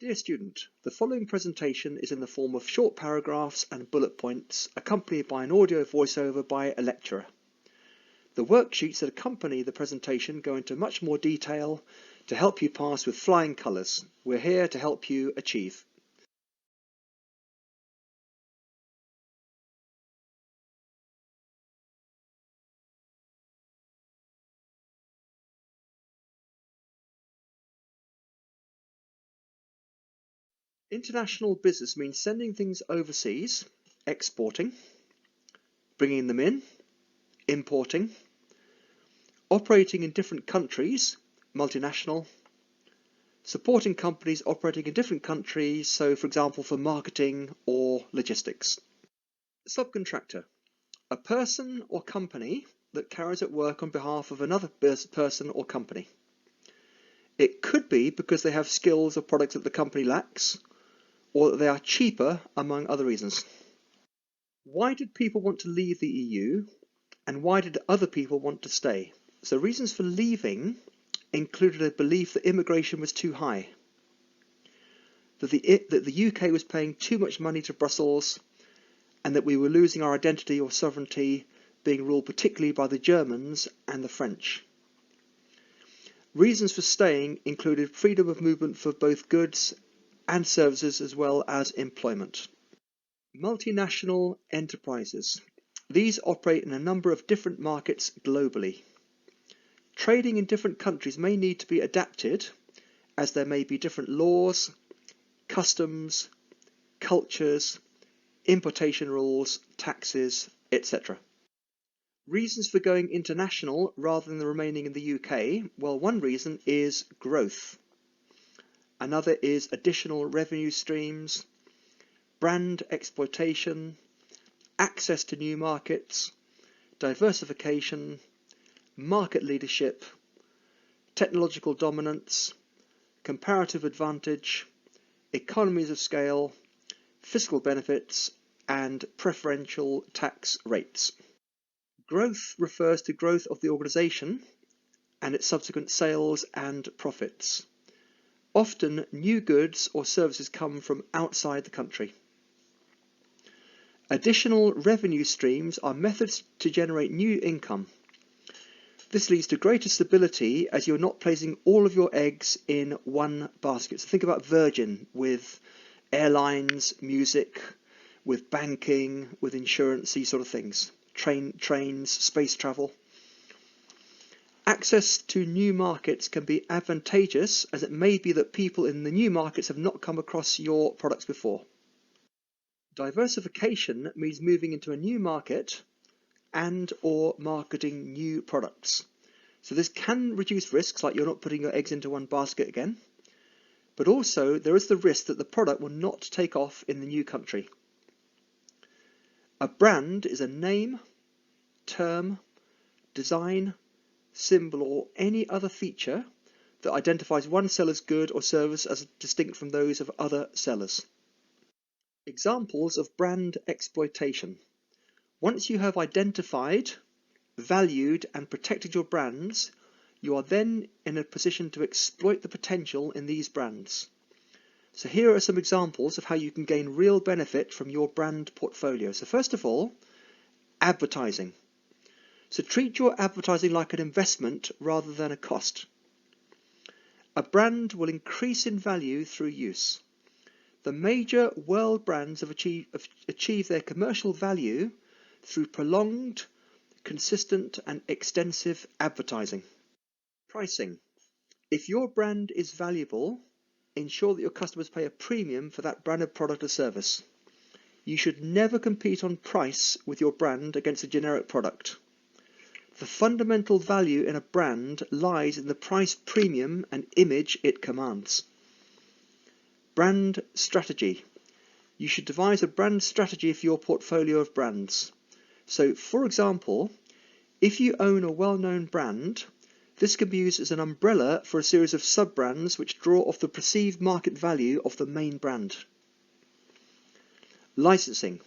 Dear student, the following presentation is in the form of short paragraphs and bullet points accompanied by an audio voiceover by a lecturer. The worksheets that accompany the presentation go into much more detail to help you pass with flying colours. We're here to help you achieve. International business means sending things overseas, exporting, bringing them in, importing, operating in different countries, multinational, supporting companies operating in different countries, so for example for marketing or logistics. Subcontractor, a person or company that carries out work on behalf of another person or company. It could be because they have skills or products that the company lacks, or that they are cheaper, among other reasons. Why did people want to leave the EU, and why did other people want to stay? So reasons for leaving included a belief that immigration was too high, that the UK was paying too much money to Brussels, and that we were losing our identity or sovereignty, being ruled particularly by the Germans and the French. Reasons for staying included freedom of movement for both goods and services as well as employment. Multinational enterprises. These operate in a number of different markets globally. Trading in different countries may need to be adapted as there may be different laws, customs, cultures, importation rules, taxes, etc. Reasons for going international rather than remaining in the UK? Well, one reason is growth. Another is additional revenue streams, brand exploitation, access to new markets, diversification, market leadership, technological dominance, comparative advantage, economies of scale, fiscal benefits, and preferential tax rates. Growth refers to growth of the organisation and its subsequent sales and profits. Often new goods or services come from outside the country. Additional revenue streams are methods to generate new income. This leads to greater stability as you're not placing all of your eggs in one basket. So think about Virgin with airlines, music, with banking, with insurance, these sort of things. Trains, space travel. Access to new markets can be advantageous as it may be that people in the new markets have not come across your products before. Diversification means moving into a new market and or marketing new products. So this can reduce risks, like you're not putting your eggs into one basket again, but also there is the risk that the product will not take off in the new country. A brand is a name, term, design, symbol or any other feature that identifies one seller's good or service as distinct from those of other sellers. Examples of brand exploitation. Once you have identified, valued and protected your brands, you are then in a position to exploit the potential in these brands. So here are some examples of how you can gain real benefit from your brand portfolio. So first of all, advertising. So treat your advertising like an investment rather than a cost. A brand will increase in value through use. The major world brands have achieved their commercial value through prolonged, consistent and extensive advertising. Pricing. If your brand is valuable, ensure that your customers pay a premium for that branded product or service. You should never compete on price with your brand against a generic product. The fundamental value in a brand lies in the price premium and image it commands. Brand strategy. You should devise a brand strategy for your portfolio of brands. So, for example, if you own a well-known brand, this can be used as an umbrella for a series of sub-brands which draw off the perceived market value of the main brand. Licensing.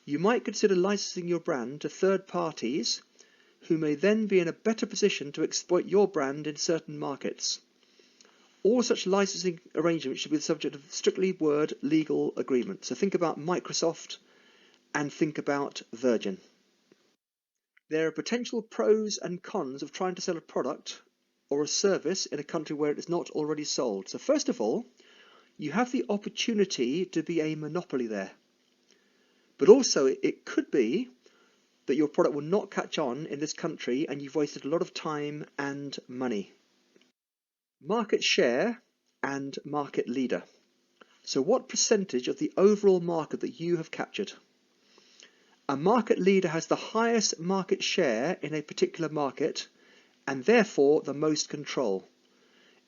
You might consider licensing your brand to third parties who may then be in a better position to exploit your brand in certain markets. all such licensing arrangements should be the subject of strictly word legal agreement. So think about Microsoft and think about Virgin. There are potential pros and cons of trying to sell a product or a service in a country where it is not already sold. So first of all, you have the opportunity to be a monopoly there. But also it could be that your product will not catch on in this country and you've wasted a lot of time and money. Market share and market leader. So what percentage of the overall market that you have captured? A market leader has the highest market share in a particular market and therefore the most control.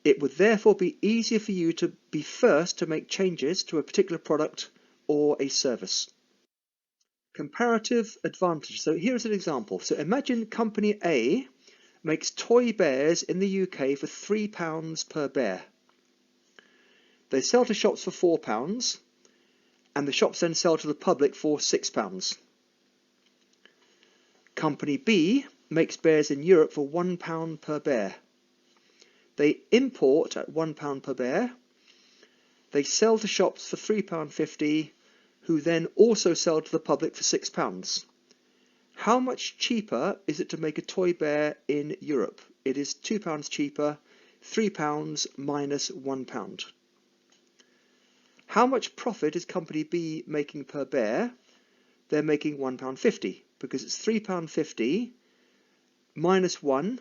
It would therefore be easier for you to be first to make changes to a particular product or a service. Comparative advantage. So here's an example. So imagine company A makes toy bears in the UK for £3 per bear. They sell to shops for £4 and the shops then sell to the public for £6. Company B makes bears in Europe for £1 per bear. They import at £1 per bear. They sell to shops for £3.50, who then also sell to the public for £6. How much cheaper is it to make a toy bear in Europe? It is £2 cheaper, £3 minus £1. How much profit is company B making per bear? They're making £1.50 because it's £3.50 minus 1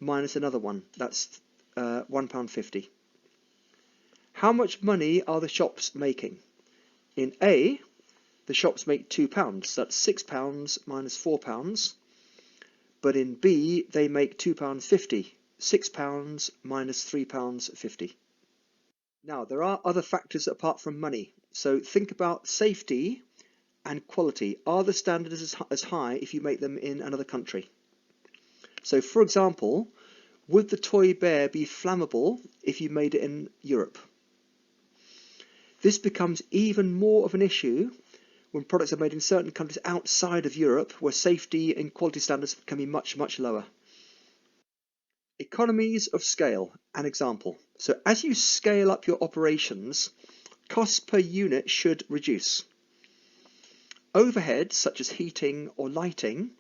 minus another 1. That's £1.50. How much money are the shops making? In A, the shops make £2. That's £6 minus £4. But in B, they make £2.50. £6 minus £3.50. Now, there are other factors apart from money. So think about safety and quality. Are the standards as high if you make them in another country? So, for example, would the toy bear be flammable if you made it in Europe? This becomes even more of an issue when products are made in certain countries outside of Europe, where safety and quality standards can be much, much lower. Economies of scale, an example. So as you scale up your operations, costs per unit should reduce. Overheads, such as heating or lighting,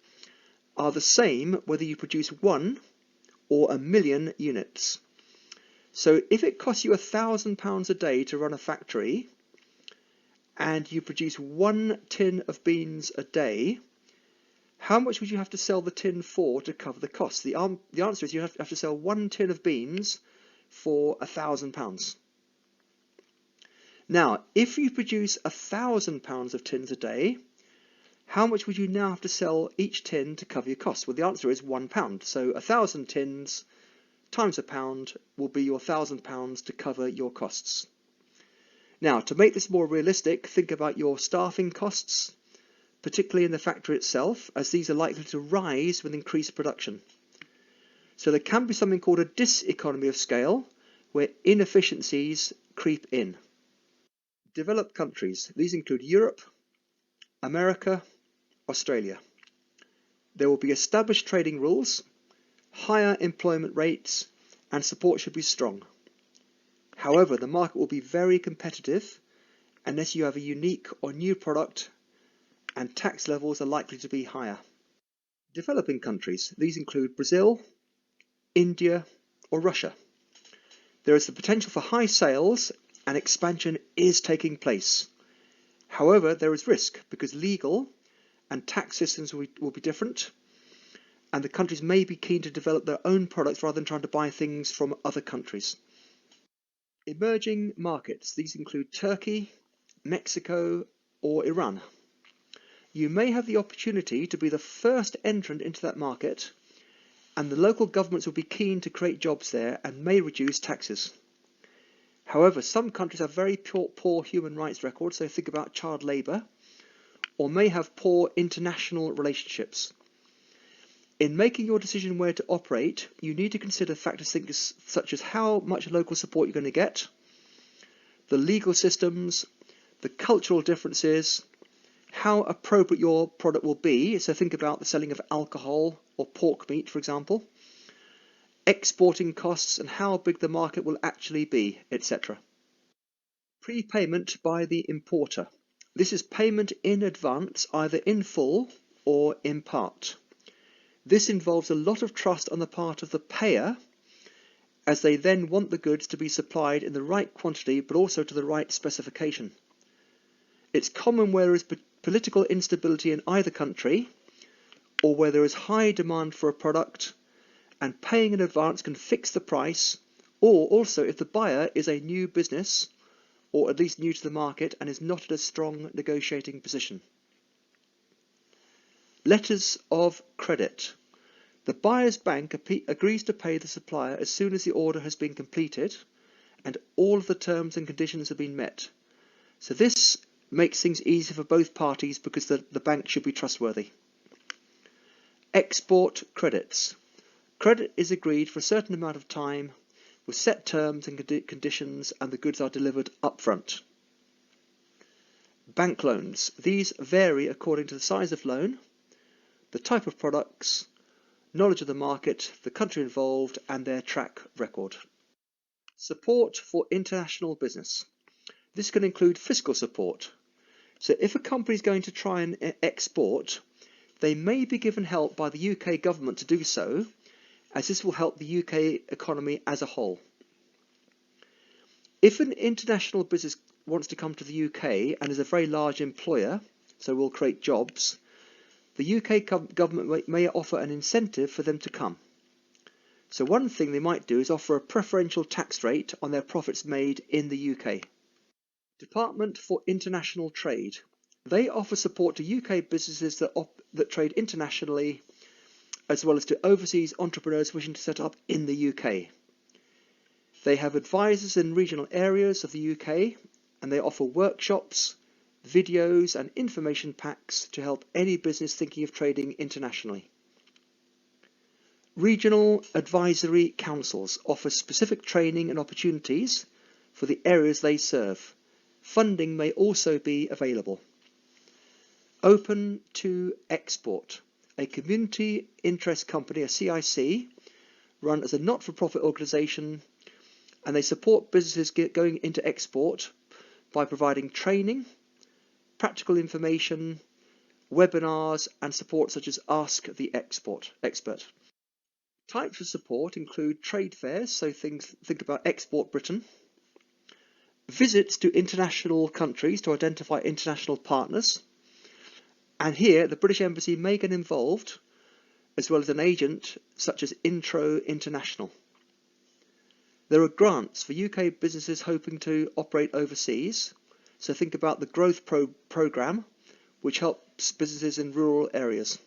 are the same whether you produce 1 or 1,000,000 units. So if it costs you £1,000 a day to run a factory and you produce 1 tin of beans a day, how much would you have to sell the tin for to cover the cost? The answer is you have to sell 1 tin of beans for £1,000. Now, if you produce £1,000 of tins a day, how much would you now have to sell each tin to cover your costs? Well, the answer is £1. So 1,000 tins times £1 will be your £1,000 to cover your costs. Now, to make this more realistic, think about your staffing costs, particularly in the factory itself, as these are likely to rise with increased production. So there can be something called a diseconomy of scale, where inefficiencies creep in. Developed countries. These include Europe, America, Australia. There will be established trading rules, higher employment rates, and support should be strong. However, the market will be very competitive unless you have a unique or new product, and tax levels are likely to be higher. Developing countries. These include Brazil, India, or Russia. There is the potential for high sales and expansion is taking place. However, there is risk because legal and tax systems will be different, and the countries may be keen to develop their own products rather than trying to buy things from other countries. Emerging markets. These include Turkey, Mexico, or Iran. You may have the opportunity to be the first entrant into that market, and the local governments will be keen to create jobs there and may reduce taxes. However, some countries have very poor human rights records, so think about child labour, or may have poor international relationships. In making your decision where to operate, you need to consider factors such as how much local support you're going to get, the legal systems, the cultural differences, how appropriate your product will be. So think about the selling of alcohol or pork meat, for example, exporting costs and how big the market will actually be, etc. Prepayment by the importer. This is payment in advance, either in full or in part. This involves a lot of trust on the part of the payer, as they then want the goods to be supplied in the right quantity but also to the right specification. It's common where there is political instability in either country, or where there is high demand for a product, and paying in advance can fix the price, or also if the buyer is a new business, or at least new to the market, and is not at a strong negotiating position. Letters of credit. The buyer's bank agrees to pay the supplier as soon as the order has been completed and all of the terms and conditions have been met. So this makes things easier for both parties because the bank should be trustworthy. Export credits. Credit is agreed for a certain amount of time with set terms and conditions, and the goods are delivered upfront. Bank loans. These vary according to the size of loan, the type of products, knowledge of the market, the country involved, and their track record. Support for international business. This can include fiscal support. So if a company is going to try and export, they may be given help by the UK government to do so, as this will help the UK economy as a whole. If an international business wants to come to the UK and is a very large employer, so will create jobs, the UK government may offer an incentive for them to come. So one thing they might do is offer a preferential tax rate on their profits made in the UK. Department for International Trade. They offer support to UK businesses that trade internationally, as well as to overseas entrepreneurs wishing to set up in the UK. They have advisors in regional areas of the UK, and they offer workshops, videos and information packs to help any business thinking of trading internationally. Regional Advisory Councils offer specific training and opportunities for the areas they serve. Funding may also be available. Open to Export. A community interest company, a CIC, run as a not-for-profit organisation, and they support businesses going into export by providing training, practical information, webinars and support such as Ask the Expert. Types of support include trade fairs, so think about Export Britain, visits to international countries to identify international partners, and here the British Embassy may get involved, as well as an agent such as Intro International. There are grants for UK businesses hoping to operate overseas, so think about the Growth Programme, which helps businesses in rural areas.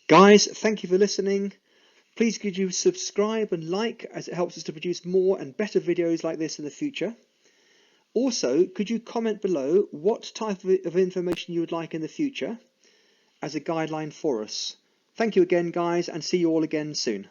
Guys, thank you for listening. Please could you subscribe and like, as it helps us to produce more and better videos like this in the future. Also, could you comment below what type of information you would like in the future as a guideline for us. Thank you again, guys, and see you all again soon.